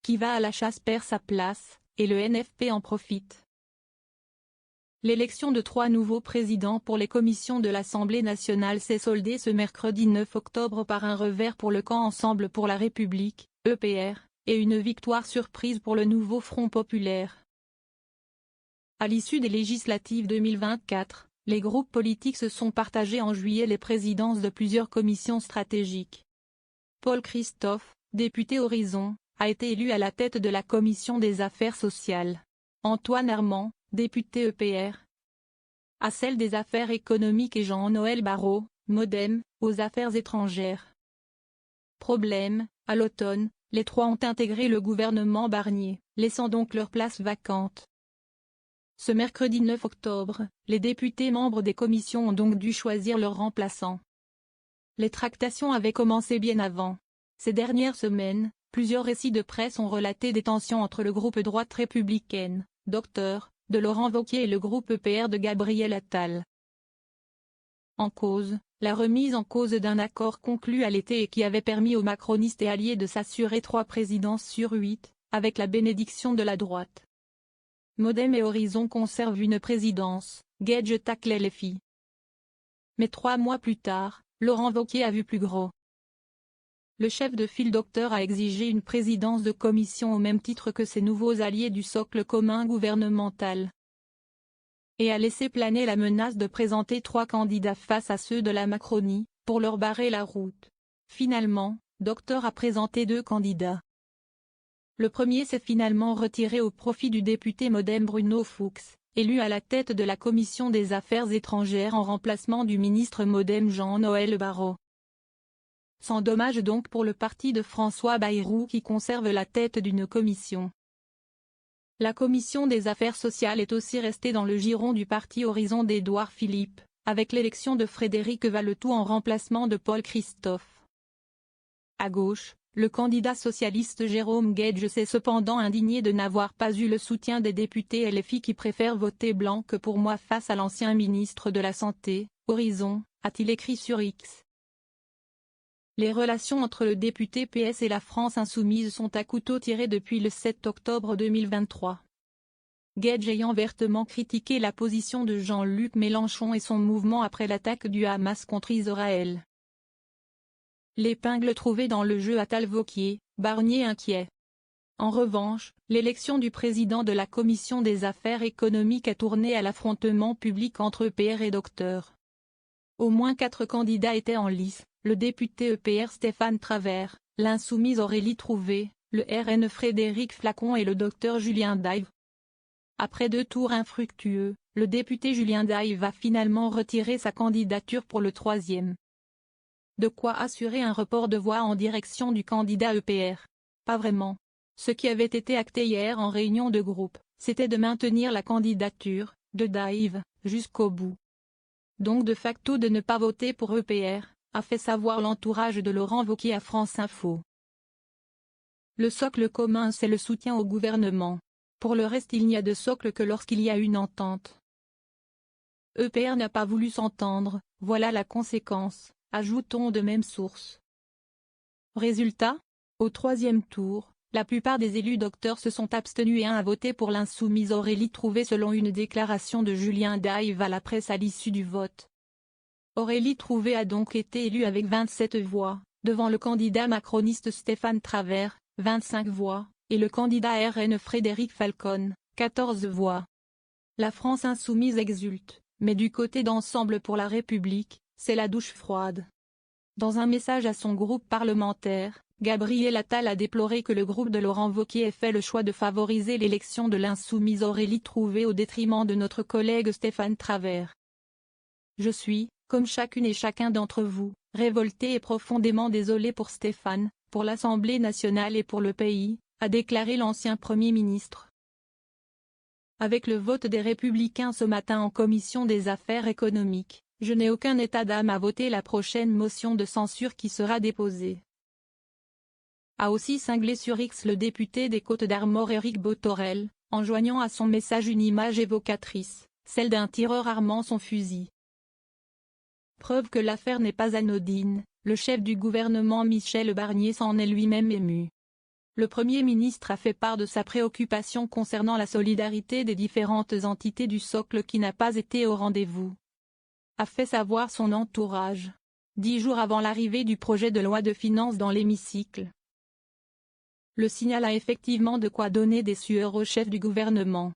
qui va à la chasse perd sa place, et le NFP en profite. L'élection de 3 nouveaux présidents pour les commissions de l'Assemblée nationale s'est soldée ce mercredi 9 octobre par un revers pour le camp Ensemble pour la République, EPR, et une victoire surprise pour le nouveau Front populaire. À l'issue des législatives 2024, les groupes politiques se sont partagés en juillet les présidences de plusieurs commissions stratégiques. Paul Christophe, député Horizon, a été élu à la tête de la commission des affaires sociales. Antoine Armand, député EPR, à celle des affaires économiques et Jean-Noël Barrot, MoDem, aux affaires étrangères. Problème, à l'automne, les 3 ont intégré le gouvernement Barnier, laissant donc leur place vacante. Ce mercredi 9 octobre, les députés membres des commissions ont donc dû choisir leur remplaçant. Les tractations avaient commencé bien avant. Ces dernières semaines, plusieurs récits de presse ont relaté des tensions entre le groupe droite républicaine, Dr. de Laurent Wauquiez et le groupe EPR de Gabriel Attal. En cause, la remise en cause d'un accord conclu à l'été et qui avait permis aux macronistes et alliés de s'assurer 3 présidences sur 8, avec la bénédiction de la droite. MoDem et Horizon conservent une présidence, Gage tacle LFI. Mais 3 mois plus tard, Laurent Wauquiez a vu plus gros. Le chef de file Docteur a exigé une présidence de commission au même titre que ses nouveaux alliés du socle commun gouvernemental. Et a laissé planer la menace de présenter 3 candidats face à ceux de la Macronie, pour leur barrer la route. Finalement, Docteur a présenté 2 candidats. Le premier s'est finalement retiré au profit du député MoDem Bruno Fuchs, élu à la tête de la commission des affaires étrangères en remplacement du ministre MoDem Jean-Noël Barrot. Sans dommage donc pour le parti de François Bayrou qui conserve la tête d'une commission. La commission des affaires sociales est aussi restée dans le giron du parti Horizon d'Édouard Philippe, avec l'élection de Frédéric Valletoux en remplacement de Paul Christophe. À gauche, le candidat socialiste Jérôme Gage s'est cependant indigné de n'avoir pas eu le soutien des députés LFI qui préfèrent voter blanc que pour moi face à l'ancien ministre de la Santé, Horizon, a-t-il écrit sur X. Les relations entre le député PS et la France insoumise sont à couteau tiré depuis le 7 octobre 2023. Gage ayant vertement critiqué la position de Jean-Luc Mélenchon et son mouvement après l'attaque du Hamas contre Israël. L'épingle trouvée dans le jeu Attal-Wauquiez, Barnier inquiet. En revanche, l'élection du président de la commission des affaires économiques a tourné à l'affrontement public entre EPR et Docteur. Au moins 4 candidats étaient en lice, le député EPR Stéphane Travert, l'insoumise Aurélie Trouvé, le RN Frédéric Flacon et le docteur Julien Daive. Après 2 tours infructueux, le député Julien Daive va finalement retirer sa candidature pour le 3e. De quoi assurer un report de voix en direction du candidat EPR? Pas vraiment. Ce qui avait été acté hier en réunion de groupe, c'était de maintenir la candidature de Daive jusqu'au bout. Donc de facto de ne pas voter pour EPR, a fait savoir l'entourage de Laurent Wauquiez à France Info. Le socle commun c'est le soutien au gouvernement. Pour le reste il n'y a de socle que lorsqu'il y a une entente. EPR n'a pas voulu s'entendre, voilà la conséquence, ajoute-t-on de même source. Résultat, au 3e tour, la plupart des élus Docteur se sont abstenus et a voté pour l'insoumise Aurélie Trouvé selon une déclaration de Julien Daive à la presse à l'issue du vote. Aurélie Trouvé a donc été élue avec 27 voix, devant le candidat macroniste Stéphane Travert, 25 voix, et le candidat RN Frédéric Falcon, 14 voix. La France insoumise exulte, mais du côté d'Ensemble pour la République, c'est la douche froide. Dans un message à son groupe parlementaire, Gabriel Attal a déploré que le groupe de Laurent Wauquiez ait fait le choix de favoriser l'élection de l'insoumise Aurélie Trouvé au détriment de notre collègue Stéphane Travert. Je suis, comme chacune et chacun d'entre vous, révolté et profondément désolé pour Stéphane, pour l'Assemblée nationale et pour le pays, a déclaré l'ancien Premier ministre. Avec le vote des Républicains ce matin en commission des affaires économiques, je n'ai aucun état d'âme à voter la prochaine motion de censure qui sera déposée. A aussi cinglé sur X le député des Côtes-d'Armor Éric Bothorel, en joignant à son message une image évocatrice, celle d'un tireur armant son fusil. Preuve que l'affaire n'est pas anodine, le chef du gouvernement Michel Barnier s'en est lui-même ému. Le Premier ministre a fait part de sa préoccupation concernant la solidarité des différentes entités du socle qui n'a pas été au rendez-vous. A fait savoir son entourage, 10 jours avant l'arrivée du projet de loi de finances dans l'hémicycle. Le signal a effectivement de quoi donner des sueurs au chef du gouvernement.